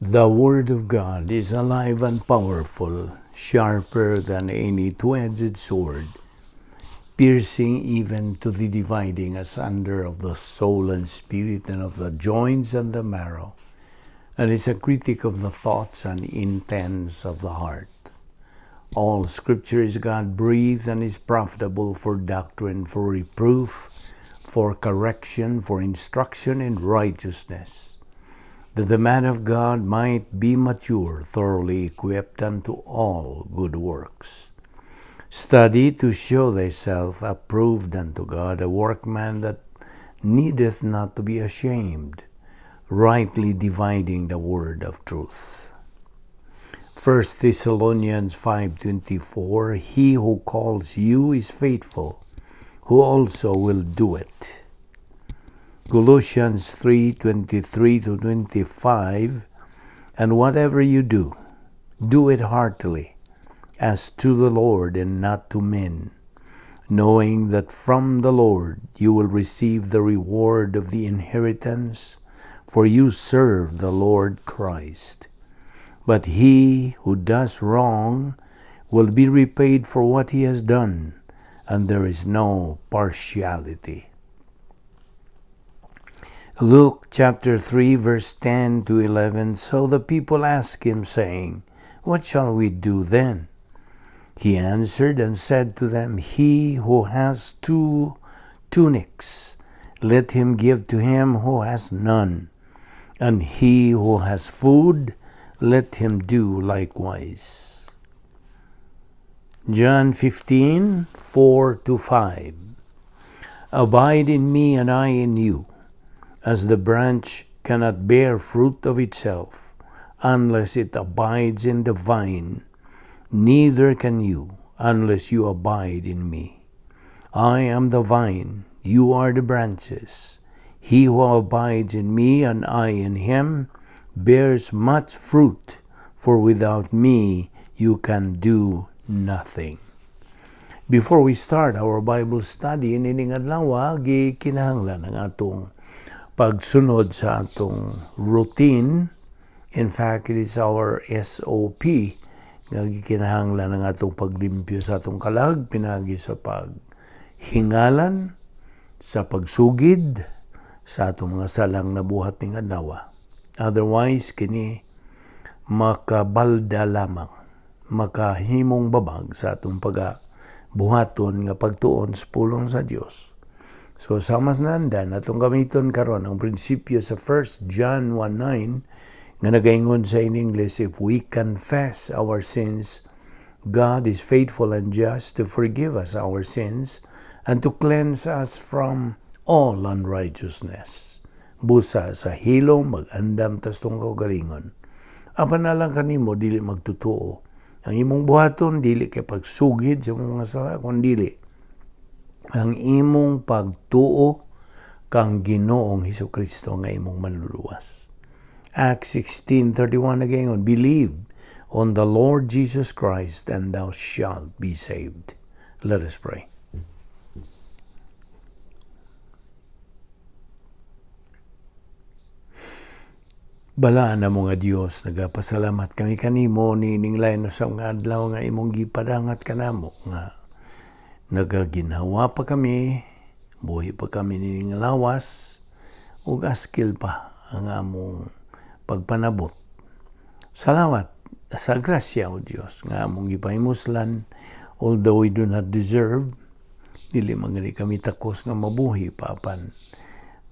The Word of God is alive and powerful, sharper than any two-edged sword, piercing even to the dividing asunder of the soul and spirit and of the joints and the marrow, and is a critic of the thoughts and intents of the heart. All Scripture is God-breathed and is profitable for doctrine, for reproof, for correction, for instruction in righteousness, that the man of God might be mature, thoroughly equipped unto all good works. Study to show thyself approved unto God, a workman that needeth not to be ashamed, rightly dividing the word of truth. 1 Thessalonians 5:24, He who calls you is faithful, who also will do it. Colossians 3:23-25, and whatever you do, do it heartily, as to the Lord and not to men, knowing that from the Lord you will receive the reward of the inheritance, for you serve the Lord Christ. But he who does wrong will be repaid for what he has done, and there is no partiality. Luke chapter 3, verse 10-11, So the people asked him, saying, What shall we do then? He answered and said to them, He who has 2 tunics, let him give to him who has none, and he who has food, let him do likewise. John 15:4-5, Abide in me and I in you, as the branch cannot bear fruit of itself unless it abides in the vine, neither can you unless you abide in me. I am the vine, you are the branches. He who abides in me and I in him bears much fruit, for without me you can do nothing. Before we start our Bible study, nining adlaw gikinahanglan ang atong pagsunod sa atong routine. In fact, it is our SOP nga gikinahanglan ang atong paglimpyo sa atong kalag, pinagi sa paghingalan, sa pagsugid, sa atong mga salang nabuhat ning adlaw. Otherwise, kini makabalda lamang, makahimong babag sa atong pagabuhaton nga pagtuon sa pulong sa Dios. So, samas nandan, atong gamiton karon ang prinsipyo sa 1 John 1:9 nga nagaingon sa in English, if we confess our sins, God is faithful and just to forgive us our sins and to cleanse us from all unrighteousness. Busa sa hilom, mag-andam tas tong kaugalingon. Apan na lang kanimo, dili magtutuo. Ang imong buhaton, dili kay pagsugid sa mga sala, kundi ang imong pagtuo kang Ginoong Hesukristo nga imong manluluwas. Acts 16:31 again, believe on the Lord Jesus Christ and thou shalt be saved. Let us pray. Bala na mga Dios, nagapasalamat kami kanimo nining lain sa mga adlaw nga imong gipadangat kanamo nga nagaginhawa pa kami, buhi pa kami nining lawas, ug askil pa ang among pagpanabot. Salamat sa grasya, O Dios, nga among gipahimuslan, although we do not deserve, dili man gani kami takos nga mabuhi papan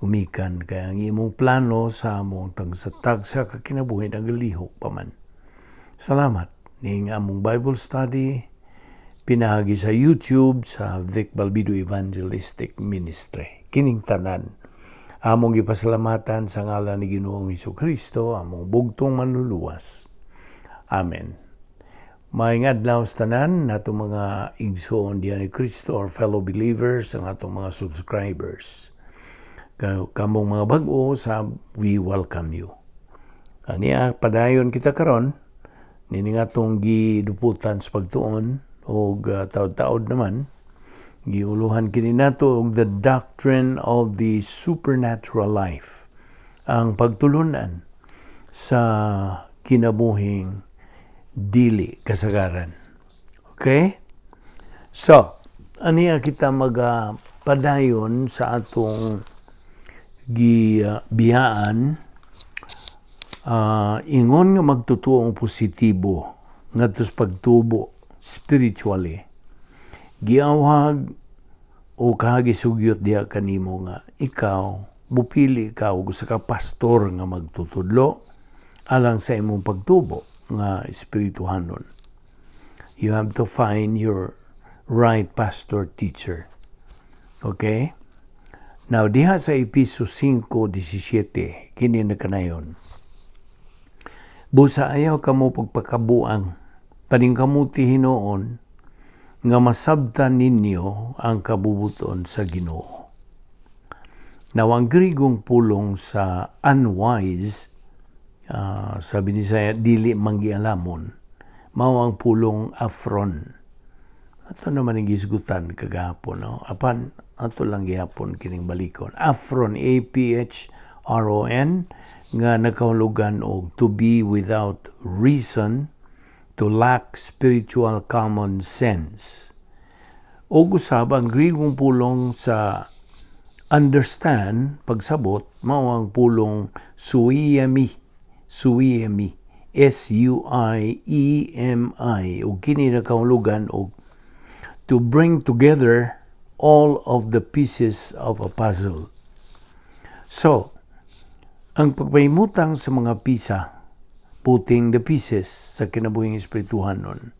umikan kay ang imong plano sa among tagsa kakinabuhi nagalihok pa man. Salamat ning among Bible study pinagi sa YouTube sa Balbido Evangelistic Ministry. Kining tanan among gipasalamatan sa ngalan ni Ginoong Hesukristo, among bugtong manluluwas. Amen. Maayong adlaw sa tanan natong mga igsoon diyan ni Kristo or fellow believers, ang atong mga subscribers. Kamong mga bag-o sa we welcome you. Aniya padayon kita karon nining atong giduputan sa pagtuon og taud-taud naman giuluhan kini nato og the doctrine of the supernatural life, ang pagtulunan sa kinabuhing dili kasagaran. Okay? So, aniya kita padayon sa atong biyaan, ingon nga magtutuong positibo ngadto sa pagtubo spiritually. Giawhag o kahagisugyot diha kanimo nga ikaw mupili ka og usa ka pastor nga magtutudlo alang sa imong pagtubo nga espirituhanon. You have to find your right pastor teacher. Okay? Now, diha sa Efesos 5:17, kini na kanayon. Busa ayaw kamo pagpakabuang, paningkamuti hinoon, nga masabtan ninyo ang kabubuton sa Ginoo. Now, ang Grigong pulong sa unwise, sabi ni Visayan, dili manggialamon, mao ang pulong afron. Ato naman ang gisgutan kagahapon, no? Apan, ato lang gihapon kining balikon. Afron, A-P-H-R-O-N, nga nakahulugan og to be without reason, to lack spiritual common sense. O usab ang Grigong pulong sa understand, pagsabot, mao ang pulong suiemi, S-U-I-E-M-I, o kini nakahulugan og to bring together all of the pieces of a puzzle. So, ang pagpahimutang sa mga pisa, putting the pieces sa kinabuhing espirituhanon,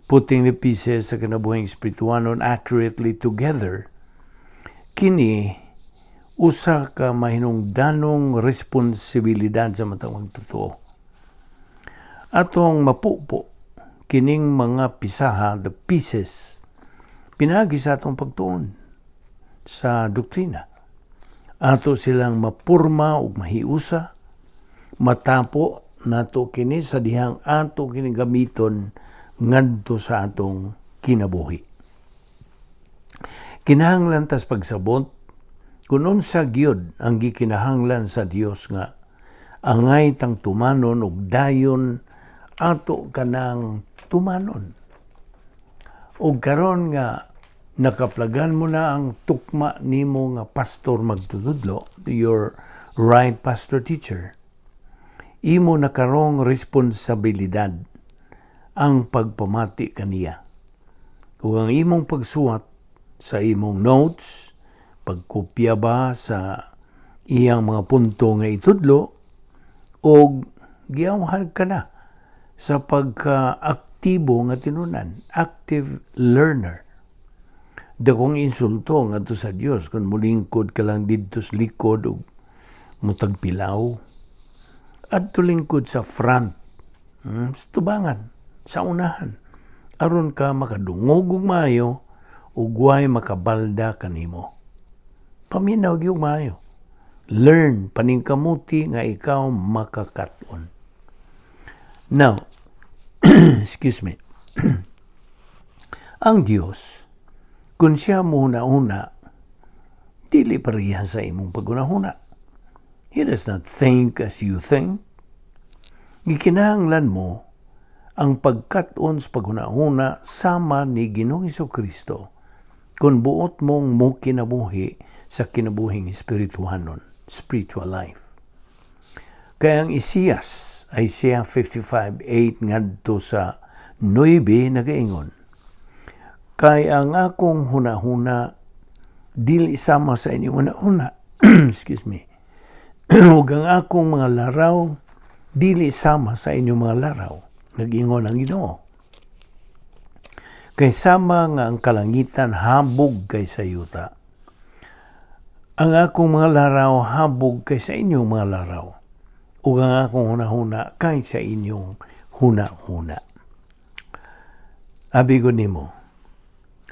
putting the pieces sa kinabuhing espirituhanon accurately together, kini usa ka mahinungdanong responsibilidad sa matang magtotoo. Atong mapupo kining mga pisaha, the pieces, pinagi sa atong pagtuon sa doktrina. Ato silang mapurma ug mahiusa, matapo nato kini sa dihang ato kini gamiton ngadto sa atong kinabuhi. Kinahanglan tas pagsabot kun unsa gyud ang gikinahanglan sa Dios nga angay tang tumanon ug dayon ato kanang tumanon. O karon nga nakaplagan mo na ang tukma nimo nga pastor magtutudlo, your right pastor teacher, imo na karong responsibilidad ang pagpamati kaniya. Kung ang imong pagsuwat sa imong notes, pagkopya ba sa iyang mga punto nga itudlo, o giawhan ka na sa pagka-aktibo nga tinunan, active learner. Dakong insulto nga to sa Dios kung mulingkod ka lang dito sa likod o mutagpilaw. At tulingkod sa front, sa tubangan, sa unahan. Aron ka makadungog ug maayo ug way makabalda kanimo. Paminaw gyud maayo. Learn, paningkamuti nga ikaw makakaton. Now, excuse me. Ang Dios, kung siya muna-una, dili pareha sa imong paguna-una. He does not think as you think. Gikinahanglan mo ang pagkat-on sa paguna-una sama ni Ginoong Hesukristo kung buot mong mo kinabuhi sa kinabuhing espirituhanon, spiritual life. Kaya ang Isaiah 55:8 ngadto sa 9 nagaingon, kay ang akong hunahuna dili sama sa inyong hunahuna. Excuse me. Ug ang akong mga laraw dili sama sa inyong mga laraw. Nag-ingon ang Ginoo. Kay sama nga ang kalangitan habog kay sa yuta. Ang akong mga laraw habog kay sa inyong mga laraw. Ug ang akong hunahuna kay sa inyong hunahuna. Abigo nimo,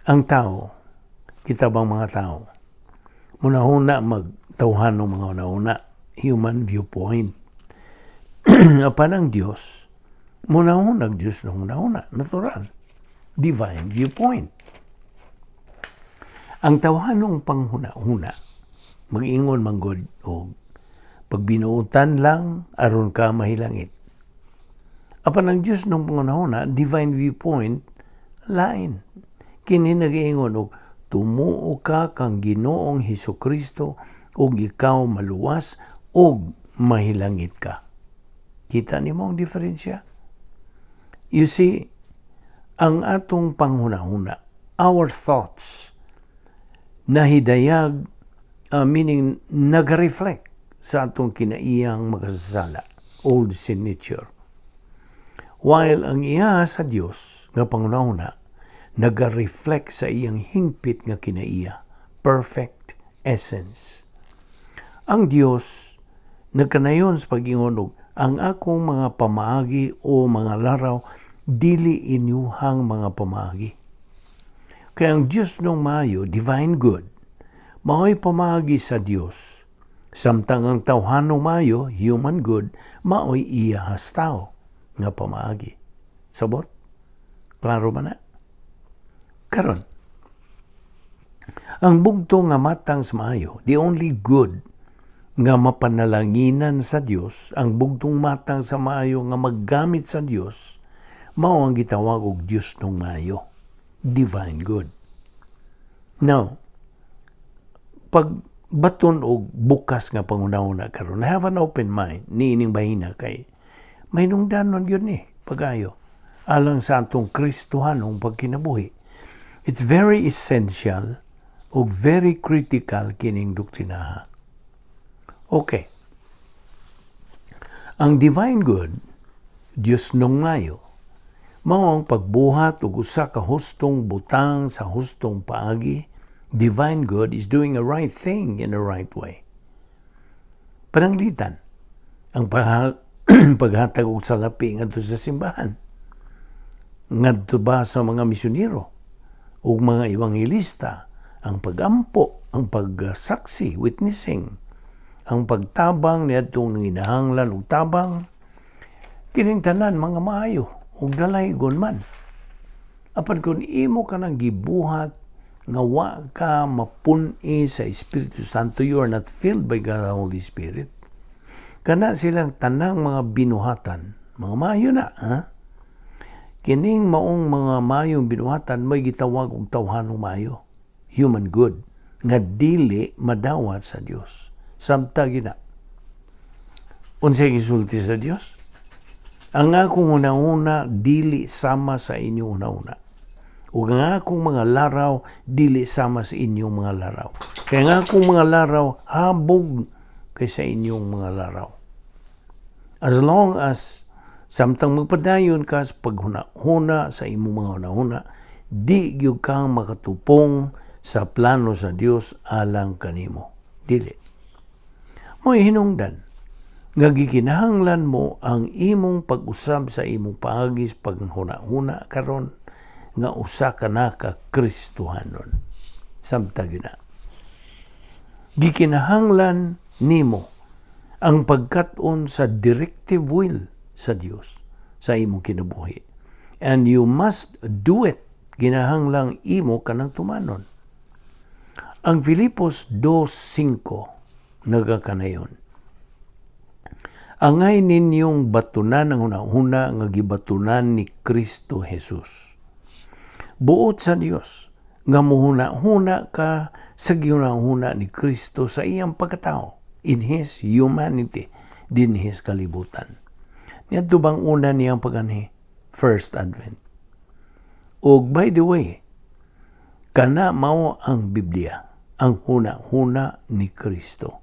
ang tao, kita bang mga tao, hunahuna magtawhan ng mga hunahuna, human viewpoint. Apan ang Diyos, hunahunag Diyos na hunahuna, natural, divine viewpoint. Ang tawhanong panghuna-huna, mag-ingon manggod o Pag binuutan lang, aron ka mahilangit. Apan ang Diyos nung pangunahuna, divine viewpoint, lain. Kini nag-iingon og tumuo ka kang Ginoong Hesukristo ug ikaw maluwas ug mahilangit ka. Kita nimo ang diferensya? You see, ang atong panghunahuna, our thoughts, nahidayag, meaning nag-reflect sa atong kinaiyang makasasala, old sin nature. While ang iya sa Dios nga pangunahuna nag-reflect sa iyang hingpit nga kinaiya, perfect essence. Ang Dios nagkanayon sa pag-ingon og ang akong mga pamaagi o mga laraw dili inyuhang mga pamaagi. Kaya ang Dios nung maayo, divine good, mao'y pamaagi sa Dios. Samtang ang tawhanong maayo, human good, mao'y iyahas tao nga pamaagi. Sabot? Klaro ba na? Karon, ang bugto nga matang sa maayo, the only good nga mapanalanginan sa Dios, ang bugtong matang sa maayo nga maggamit sa Dios, mao ang gitawag og Dios nung maayo, divine good. Now, pag baton og bukas nga pangunahuna karon, have an open mind niining bahina kay may nungdanon yun pagayo alang sa atong Kristohanong pagkinabuhi. It's very essential o very critical kining doktrinaha. Okay. Ang divine good, Diyos nung ngayo, mao ang pagbuhat og usa ka hustong butang sa hustong paagi. Divine good is doing a right thing in a right way. Pananglitan, ang paghatag og salapi ngadto sa simbahan, ngadto ba sa mga misyonero ug mga evangelista, ang pagampo, ang pagsaksi, witnessing, ang pagtabang niadtong nanginahanglan og tabang, kining tanan mga maayo ug dalaygon man. Apan kung imo ka nang gibuhat nga wa ka mapun-i sa Espiritu Santo, you are not filled by the Holy Spirit, kana silang tanang mga binuhatan, mga maayo na, ha? Kining maong mga mayong binuhatan, may gitawag og tawhanong mayo, human good, nga dili madawat sa Dios. Samtang gina. Unsay gisulti sa Dios? Ang akong una-una dili sama sa inyong una-una. Ug ang akong mga laraw dili sama sa inyong mga laraw. Kaya ang akong mga laraw habog kaysa inyong mga laraw. As long as samtang magpadayon ka sa paghuna-huna sa imong mga una-una, di gyud kang makatupong sa plano sa Dios alang kanimo. Dili. Mo'y hinungdan nga gikinahanglan mo ang imong pag-usab sa imong paagis paghuna-huna karon nga usa ka na ka Kristohanon. Samtang gina. Gikinahanglan nimo ang pagkat-on sa directive will sa Dios sa imong kinabuhi. And you must do it. Ginahanglang imo kanang tumanon. Ang Filipos 2:5 nagakanayon. Angay ninyong batunan ang una-una nga gibatunan ni Kristo Jesus. Buot sa Dios nga muhuna-huna ka sa ginahuna ni Kristo sa iyang pagkatao, in His humanity, din His kalibutan. Niadto bang una niyang paganhi? First Advent. Og by the way, kana mao ang Biblia, ang huna-huna ni Kristo.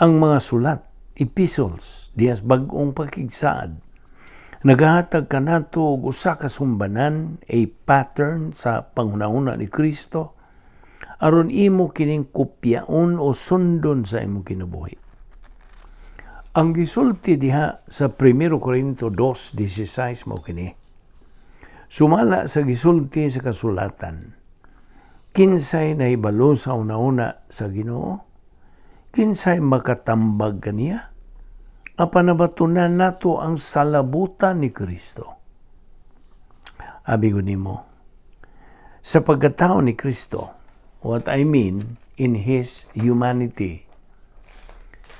Ang mga sulat, epistles, diyas bag-ong pakigsaad, nagahatag kanato og usa ka sumbanan, a pattern sa panghuna-huna ni Kristo, aron imo kining kopyaon o sundon sa imong kinabuhi. Ang gisulti diha sa 1 Corinto 2:16 mao kini. Sumala sa gisulti sa kasulatan, kinsay nahibalo sa una-una sa Ginoo, kinsay makatambag kaniya, apan nabatunan nato ang salabutan ni Kristo. Abi ko nimo, sa pagkatao ni Kristo, what I mean in His humanity,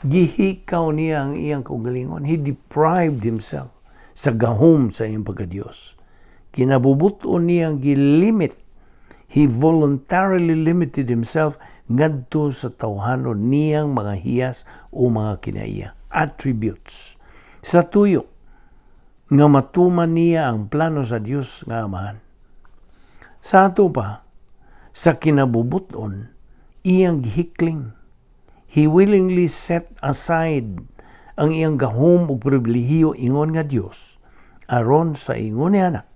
Gihikaw niya ang iyang kaugalingon. He deprived himself sa gahom sa iyang pagka-Diyos. Kinabubuton niyang gilimit. He voluntarily limited himself ngadto sa tawhanon niyang mga hiyas o mga kinaiya. Attributes. Sa tuyo, nga matuman niya ang plano sa Diyos nga Amahan. Sa ato pa, sa kinabubuton, iyang gihikling. He willingly set aside ang iyang gahom ug pribilehiyo ingon nga Dios aron sa ingon ni anak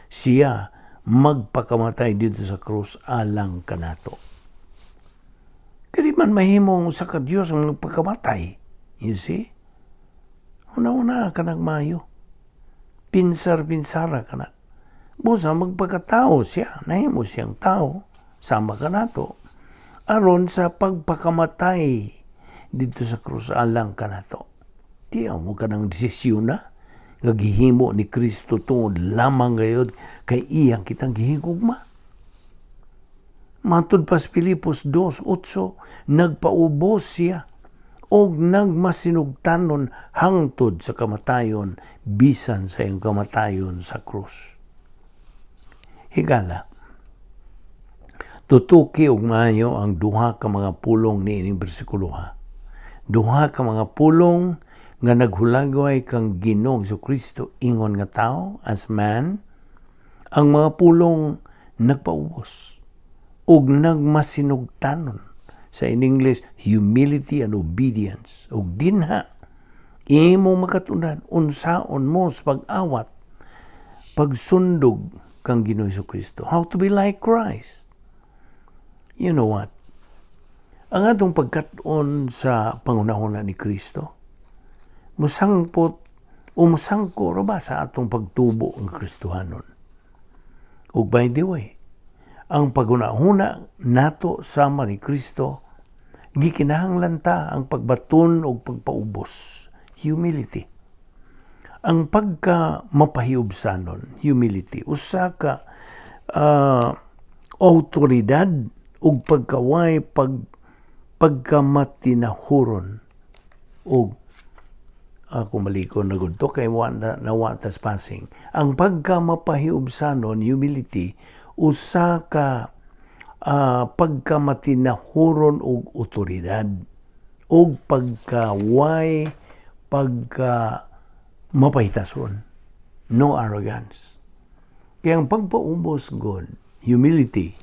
siya magpakamatay dito sa krus alang kanato. Kadi man mahimong sa ka Dios ang magpakamatay. You see? Una-una ka nagmayo. Pinsar-pinsara ka na. Busa magpakatao siya. Nahimo siyang tao. Sama ka nato. Aron sa pagpakamatay dito sa krus alang ka nato. Tiyaw mo ka ng desisyon na. Gagihimo ni Kristo tungod lamang gayod kay iyang kitang gihigugma. Matod pa sa Pilipos 2:8, nagpaubos siya o nagmasinugtanon hangtod sa kamatayon bisan sa iyang kamatayon sa krus. Higala, tutuki og maayo ang duha ka mga pulong ni ining bersikulo ha. Duha ka mga pulong nga naghulagway kang Ginoong Kristo ingon nga tao as man. Ang mga pulong nagpaubos ug nagmasinugtanon. Sa in English, humility and obedience. Ug dinha, imo makatunan, unsaon mo sa pag-awat, pagsundog kang Ginoong Kristo. How to be like Christ. You know what? Ang atong pagkat-on sa pangunahuna ni Kristo, musangko ra ba sa atong pagtubo ang Kristohanon? Ug by the way, ang pagunahuna nato sama ni Kristo, gikinahanglan ta ang pagbaton o pagpaubos. Humility. Ang pagka mapahiubsanon, humility. Usa ka autoridad o pagkaway pagkamatinahuron. O ako maliko na gudto kay nawatas passing. Ang pagka mapahiubsanon, humility, usa ka pagkamatinahuron og otoridad og pagkaway mapahitason. No arrogance. Kaya ang pagpaubos God, humility,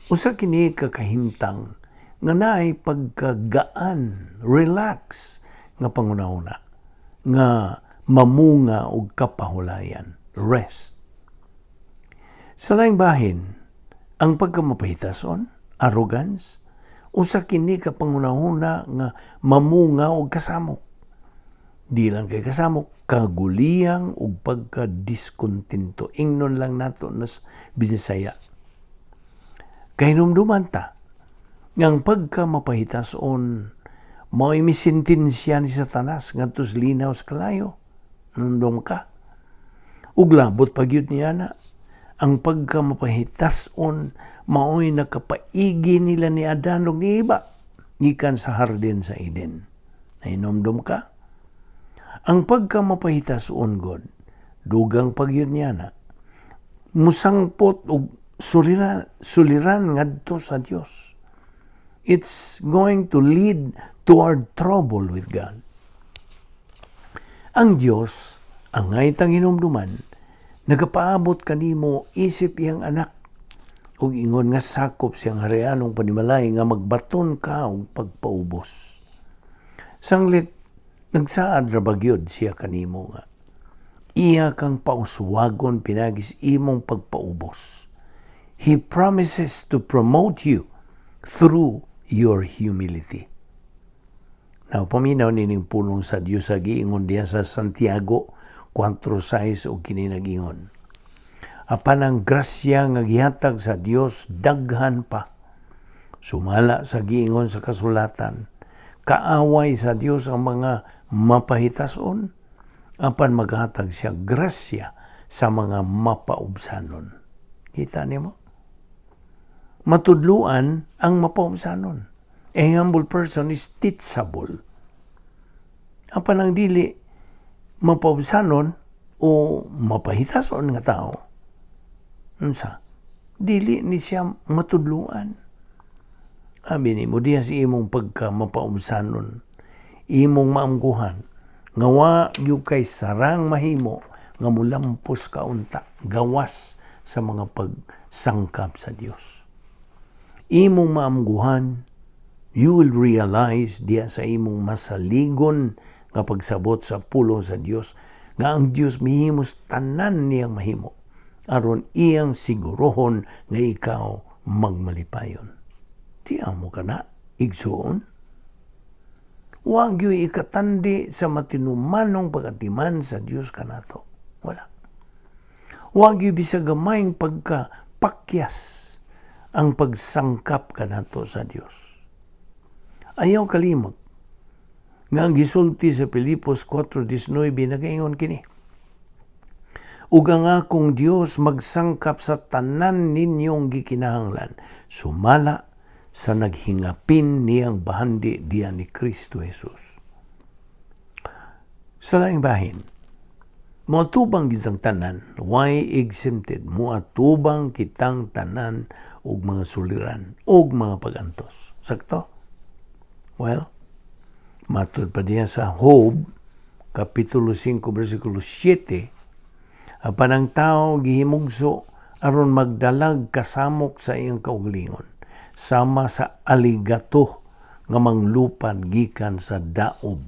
usa kini kakahimtang nga naay pagkagaan, relax nga pangunahuna, nga mamunga og kapahulayan, rest. Sa laing bahin, ang pagkamapahitason, arrogance, usa kini ka pangunahuna nga mamunga og kasamok. Di lang kay kasamok, kaguliyang og pagkadiskontinto. Ingnon lang nato nas Bisaya. Kay numduman ta, ngang pagkamapahitason, mao'y misintensya ni Satanas ngadto sa linaw sa kalayo. Nundong ka. Ug labot pagyud niya na, ang pagkamapahitason mao'y nakapaigi nila ni Adan ug ni Eva gikan sa hardin sa Eden. Nainomdom ka? Ang pagkamapahitason God, dugang pagyud niya na, musangpot og suliran ngadto sa Dios. It's going to lead toward trouble with God. Ang Dios, ang ngaitang hinumduman, nagapaabot kanimo isip iyang anak ug ingon nga sakop siyang harianong panimalay nga magbaton ka og pagpaubos. Sanglit nagsaad ra bagyod siya kanimo nga iya kang pauswagon pinagis imong pagpaubos. He promises to promote you through your humility. Now, paminaw nining pulong sa Dios sa giingon diya sa Santiago 4:6 o kininag-ingon. Apan ang grasya nga gihatag sa Dios daghan pa. Sumala sa giingon sa kasulatan, kaaway sa Dios ang mga mapahitason, apan maghatag siya grasya sa mga mapaubsanon. Kita nimo? Matudluan ang mapaubsanon. A humble person is teachable. Ang panang dili mapausanon o mapahitason nga tao, unsa? Dili ni siya matudluan. Abi ni mo diha si imong pagka mapausanon, imong maamguhan, nga wa gyud kay sarang mahimo nga mulampos ka unta, gawas sa mga pagsangkap sa Dios. Imong maamguhan, you will realize diya sa imong masaligon nga pagsabot sa pulo sa Dios, nga ang Dios mihimos tanan niyang mahimo, aron iyang sigurohon nga ikaw magmalipayon. Tiyan mo ka na, igsoon. Huwag yung ikatandi sa matinumanong pagatiman sa Diyos ka na to. Wala. Huwag yung bisagamay pagkapakyas ang pagsangkap ka na to sa Diyos. Ayaw kalimot. Nga ang gisulti sa Pilipos 4:19 nagaingon kini. Ug ang akong Dios magsangkap sa tanan ninyong gikinahanglan, sumala sa naghingapin niyang bahandi diyan ni Kristo Jesus. Sa laing bahin, moatubang kitang tanan, why exempted, moatubang kitang tanan og mga suliran, og mga pagantos. Sakto? Well, matud pa diya sa Job, Kapitulo 5, versikulo 7, apan ang tao gihimugso aron magdalag kasamok sa iyang kaugalingon, sama sa aligato nga manglupad gikan sa daob.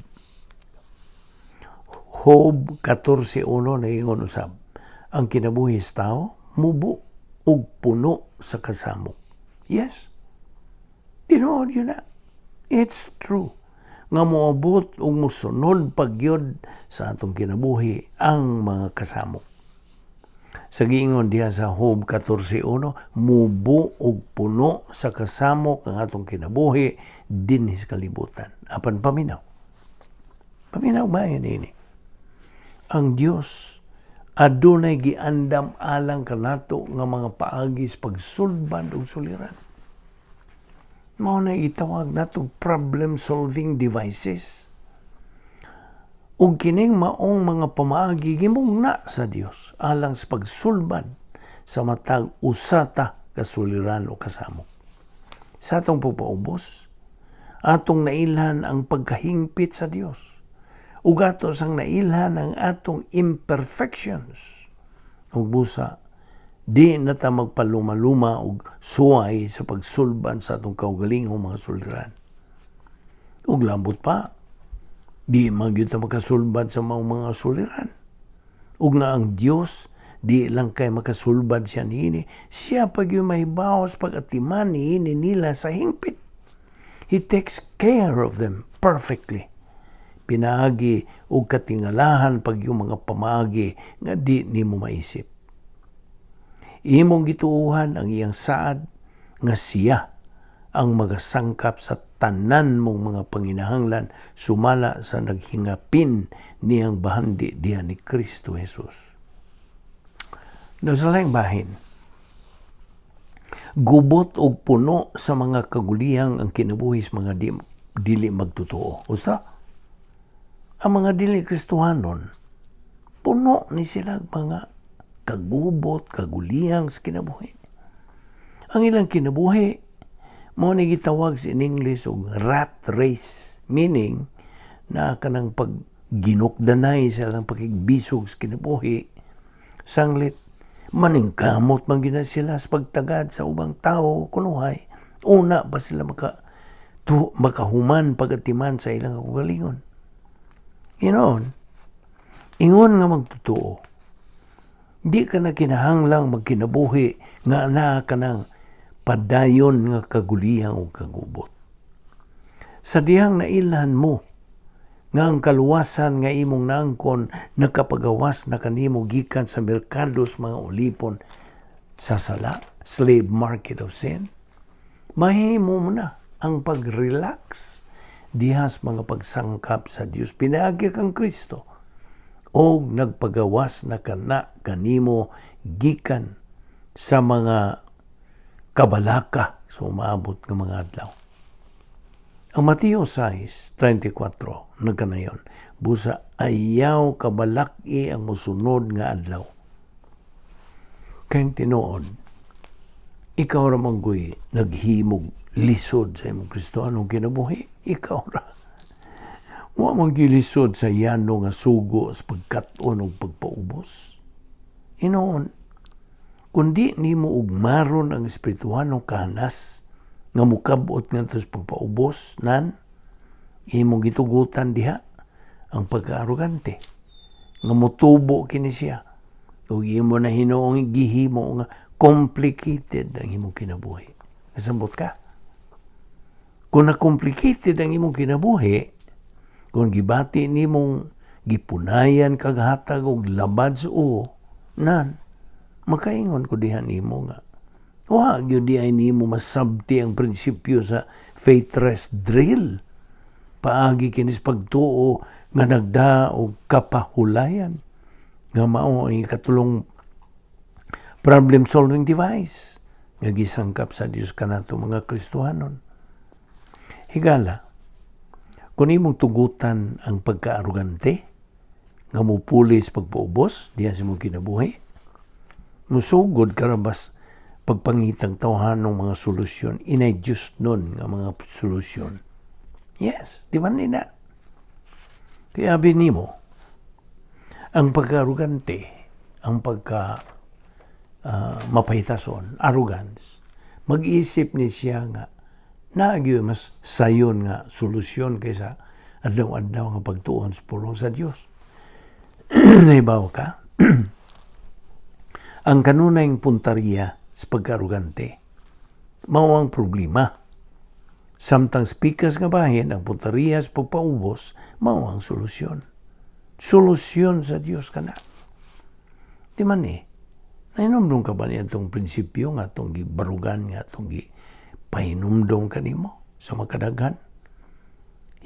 Job 14:1 naingon usab, ang kinabuhi sa tao mubo ug puno sa kasamok. Yes, tinuod yun na. It's true nga moabot ug mosunod pagyod sa atong kinabuhi ang mga kasamok. Sa giingon diha sa Job 14:1, mubo og puno sa kasamok ang atong kinabuhi dinhi sa kalibutan. Apan paminaw. Paminaw ba ini? Ang Dios adunay giandam alang kanato nga mga paagis pagsulbad og suliran. Mao na itawag nato problem-solving devices. Ug kining maong mga pamaagi gimugna sa Dios alang sa pagsulbad sa matag usata kasuliran o kasamok. Sa atong pagpaubos, atong nailhan ang pagkahingpit sa Dios. Ug ato sang nailhan ang atong imperfections. Ug busa, di na ta magpaluma-luma og suway sa pagsulbad sa atong kaugalingong mga suliran. Ug lambot pa, di magyud ta makasulbad sa mga suliran. Ug nga ang Dios di lang kay makasulbad siya niini, siya pag yung mahibawas pag-atiman niini nila sa hingpit. He takes care of them perfectly. Pinaagi ug katingalahan pag yung mga pamaagi nga di nimo maisip. Imong gituuhan ang iyang saad nga siya ang magasangkap sa tanan mong mga panginahanglan sumala sa naghingapin niyang bahandi diha ni Kristo Jesus. Sa laing bahin, gubot og puno sa mga kagulihang ang kinabuhis mga dili magtotoo. Usta? Ang mga dili Kristohanon, puno ni sila mga kagubot, kagulihang sa kinabuhi. Ang ilang kinabuhi, mo ni gitawag in English og rat race, meaning na kanang pag ginukdanay sa lang pakigbisog sa kinabuhi, sanglit maningkamot man gina sila sa pagtagad sa ubang tao kunuhay, una ba sila makahuman pagatiman sa ilang kaugalingon. Ingon nga magtotoo, di ka na kinahanglang magkinabuhi nga na ka ng padayon nga kagulihang o kagubot. Sa dihang nailhan mo, nga ang kaluwasan nga imong naangkon nakapagawas na kanimo gikan sa merkados mga ulipon sa sala, slave market of sin, mahimo mo na ang pag-relax dihas mga pagsangkap sa Dios. Pinaagi kang Kristo o nagpagawas na kanimo gikan sa mga kabalaka sa umaabot ng mga adlaw. Ang Mateo 6:34 nagkanayon, busa ayaw kabalaki ang musunod nga adlaw. Kayong tinuod, ikaw ra manggoy naghimog lisod sa imong Kristohanong kinabuhi. Ikaw ra. Wa man gilisod sa yano nga sugo sa pagkat-on o pagpaubos. Hinoon, kundi nimo ugmaron ang espirituhanong kahanas nga mukabot ngadto sa pagpaubos nan imong gitugutan diha ang pagkaarugante nga motubo kini siya ug imo na hinuong gihimo nga complicated ang imong kinabuhi. Nasabot ka? Kung na-complicated ang imong kinabuhi, kung gibati nimong gipunayan kag hatag og labad sa nan, makaingon ko diha nimo nga wa gyud di ay nimo masabti ang prinsipyo sa faith rest drill. Paagi kinis pagtuo nga nagda og kapahulayan nga mao ang katulong problem solving device nga gisangkap sa Dios kanato mga Kristohanon. Higala, kung imong tugutan ang pagkaarugante, nga mupulis pagpaubos, diyan sa mong kinabuhi, musugod karabas pagpangitang tawhan ng mga solusyon, inay just nun nga mga solusyon. Yes, di man nina. Kaya binimo, ang pagkaarugante, ang mapahitason, arrogance, mag-isip ni siya nga, naagyo mas sayon nga solusyon kaysa adlaw-adlaw nga pagtuon sa pulong sa Dios. Naibaw ka? Ang kanunayng puntarya sa pagkarugante, mao ang problema. Samtang pikas nga bahin, ang puntarya sa pagpaubos, mao ang solusyon. Solusyon sa Dios ka na. Di man nainomdong ka ba niya itong prinsipyo nga, itong gibarugan nga, itong pahinumdong kanimo sa makadaghan?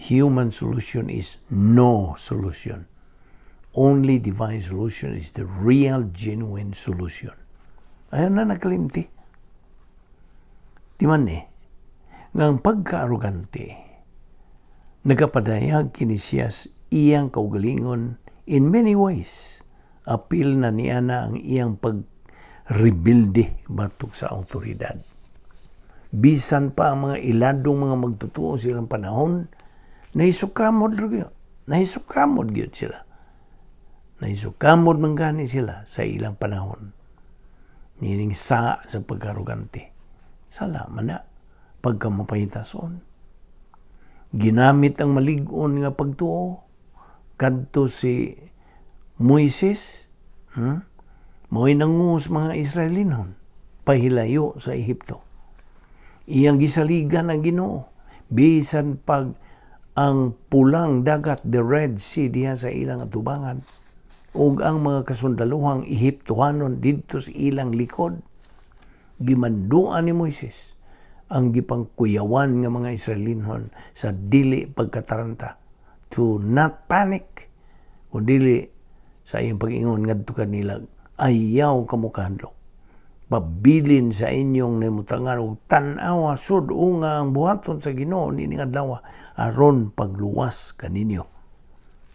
Human solution is no solution. Only divine solution is the real, genuine solution. Ayaw na nakalimti. Di man nga ang pagkaarugante, nagapadayag kini siya iyang kaugalingon in many ways. Apil na niya na ang iyang pagrebilde batok sa autoridad. Bisan pa ang mga iladong mga magtutuo silang panahon, naisukamod gyud sila. Naisukamod man gani sila sa ilang panahon. Nining sa pagkarugante. Sala man na pagkamapahitason. Ginamit ang malig-on nga pagtuo kadto si Moises, mo'y nangus mga Israelinon pahilayo sa Ehipto. Iyang gisaligan ang Ginoo bisan pag ang pulang dagat, the Red Sea diha sa ilang atubangan ug ang mga kasundaluhang Ehiptohanon didto sa ilang likod. Gimanduan ni Moises ang gipangkuyawan nga mga Israelinon sa dili pagkataranta, to not panic, kundi sa iyong pag-ingon ngadto kanila, ayaw kamukadlok. Pabilin sa inyong namutangan og tan-awa sud-o nga ang buhaton sa Ginoo nining adlaw aron pagluwas kaninyo.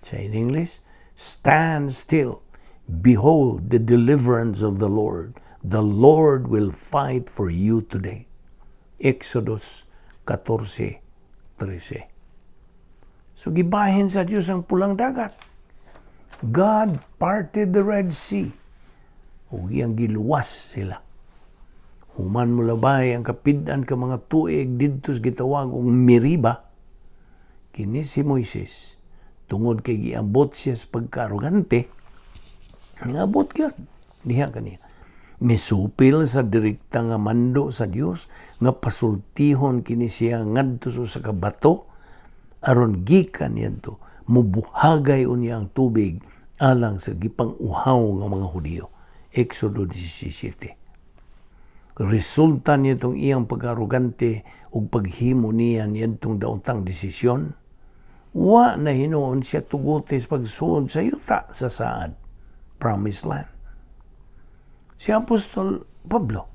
Sa in English, stand still, behold the deliverance of the Lord. The Lord will fight for you today. Exodus 14:13. So gibahin sa Dios ang pulang dagat. God parted the Red Sea. Ug iyang giluwas sila. Human mo labay ang kapid-an ka mga tuig didto sa gitawag og Meriba. Kini si Moises tungod kay giabot siya sa pagkaarugante. Ngabot gyud diha kaniya. Misupil sa direkta nga mando sa Dios nga pasultihon kini siya ngadto sa kabato aron gikan yadto mubuhagay unya ang tubig alang sa gipang-uhaw nga mga Hudiyo. Exodo 17. Resulta nitong iyang pag-arugante ug paghimo niya niyadtong daotang desisyon, wa na hinuon siya tugutis pagsuod sa yuta sa saad, promised land. Si Apostol Pablo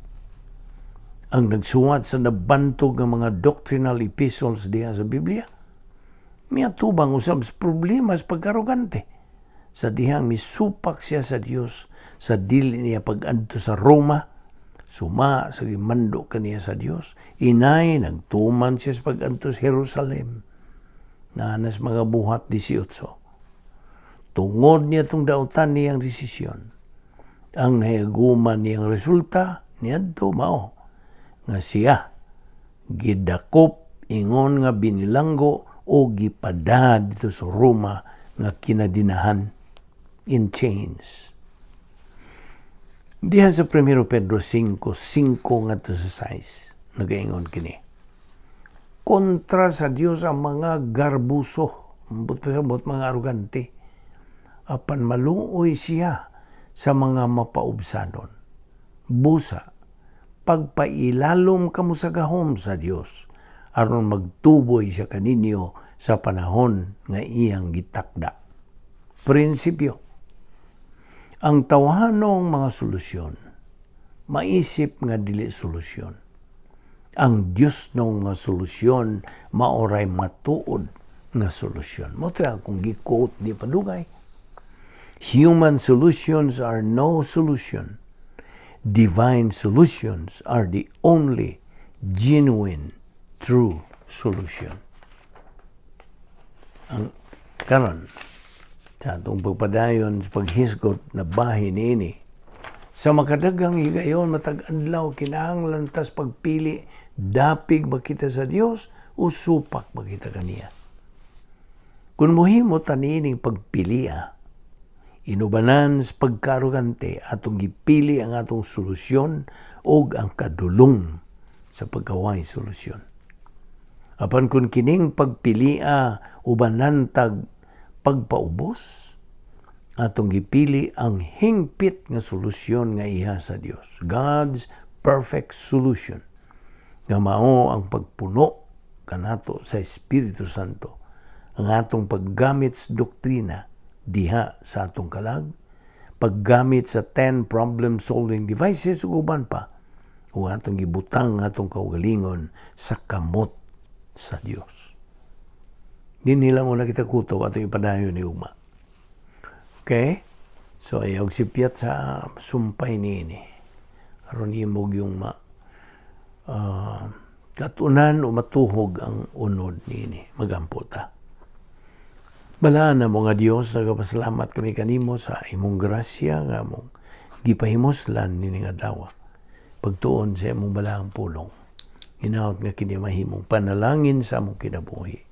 ang nagsuwat sa nabantog ng mga doctrinal epistles diha sa Biblia, miatubang usab sa problema sa pagkarugante. Sa dihang misupak siya sa Dios sa dili niya pag-adto sa Roma, suma sa gimando kaniya sa Dios. Inay nagtuman siya sa pag-adto sa Jerusalem. Nanas mga buhat 18. Tungod niya itong dautan niyang desisyon. Ang nahiaguman niyang resulta niyadto mao nga siya gidakop ingon nga binilanggo o gipada dito sa Roma nga kinadinahan in chains. Diha sa 1 Pedro 5:5 ngadto sa 6 nagaingon kini. Kontra sa Dios ang mga garbuso, ambot mga arugante. Apan maluoy siya sa mga mapaubsanon. Busa, pagpailalom kamo sa gahom sa Dios aron magtuboy siya kaninyo sa panahon nga iyang gitakda. Prinsipyo. Ang tawhanong mga solusyon, maisip nga dili solusyon. Ang Dios nung nga solusyon, maoray matuod nga solusyon. Mo to akong gi-quote di padugay. Human solutions are no solution. Divine solutions are the only genuine, true solution. Ang karon sa atong pagpadayon sa paghisgot na bahin niini, sa makadagang higayon matag adlaw kinahanglan tas pagpili, dapig ba kita sa Dios o supak ba kita kaniya. Kung mohimo tanining pagpilia, inubanan sa pagkarugante atong gipili ang atong solusyon o ang kadulong sa pagkaway solusyon. Apan kung kining pagpilia ubanan tag pagpaubos, atong gipili ang hingpit nga solusyon nga iha sa Dios. God's perfect solution. Nga mao ang pagpuno kanato sa Espiritu Santo. Ang atong paggamit sa doktrina diha sa atong kalag, paggamit sa 10 problem-solving devices ug uban pa, o atong gibutang atong kaugalingon sa kamot sa Dios. Dinhi lang una kita kuto atong ipadayon ni ugma. Okay? So ayaw sipyat sa sumpay niini. Aron imog yung katunan o matuhog ang unod niini. Magampo ta. Balaan na mga Dios, nagapasalamat kami kanimo sa imong grasya nga mong gipahimoslan nini nga adlaw. Pagtuon sa imong balaang pulong. Hinaot nga kini mahimong panalangin sa among kinabuhi.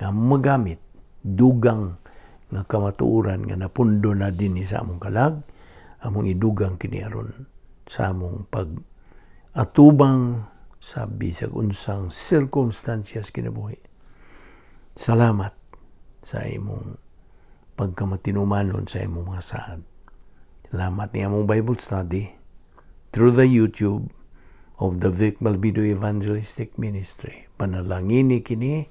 Nga magamit dugang nga kamatuoran nga napundo na din sa among kalag, among idugang kini aron sa among pag-atubang sa bisag unsang circumstances kinabuhi. Salamat sa imong pagkamatinumanon sa imong mga saad. Salamat ni among Bible study through the YouTube of the Balbido Evangelistic Ministry. Panalangini kini,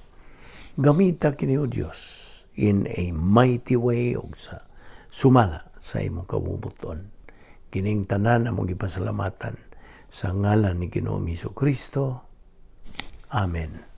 gamita kini o Dios in a mighty way o sa sumala sa imong kabubuton. Kining tanan among gipasalamatan sa ngalan ni Ginoong Hesukristo. Amen.